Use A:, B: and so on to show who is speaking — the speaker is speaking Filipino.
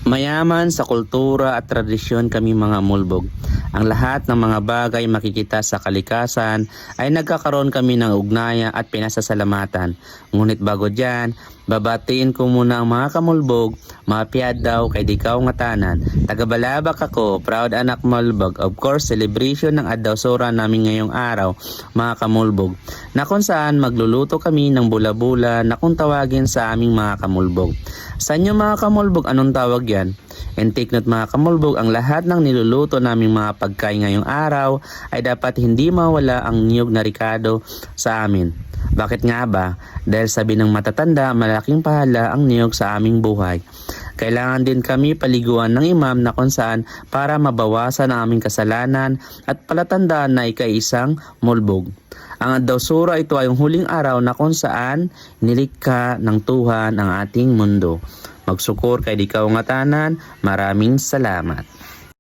A: Mayaman sa kultura at tradisyon kami mga mulbog. Ang lahat ng mga bagay makikita sa kalikasan ay nagkakaroon kami ng ugnaya at pinasasalamatan. Ngunit bago dyan, babatiin ko muna ang mga kamulbog, mga daw kay dikaw nga tanan. Tagabalabak ako, proud anak mulbog. Of course, celebration ng Addaw Sura namin ngayong araw, mga kamulbog. Na kung saan magluluto kami ng bula-bula na kung tawagin sa aming mga kamulbog. Sa inyo mga kamulbog, anong tawag yan? And take note mga kamulbog, ang lahat ng niluluto naming mga pagkain ngayong araw ay dapat hindi mawala ang niyog na ricado sa amin. Bakit nga ba? Dahil sabi ng matatanda, malaking pahala ang niyog sa aming buhay. Kailangan din kami paliguan ng imam na kung saan para mabawasan ang aming kasalanan at palatandaan na ikaisang mulbog. Ang Addaw Sura ito ay yung huling araw na kung saan nilikha ng Tuhan ang ating mundo. Magsukor kay dikaw nga tanan, maraming salamat.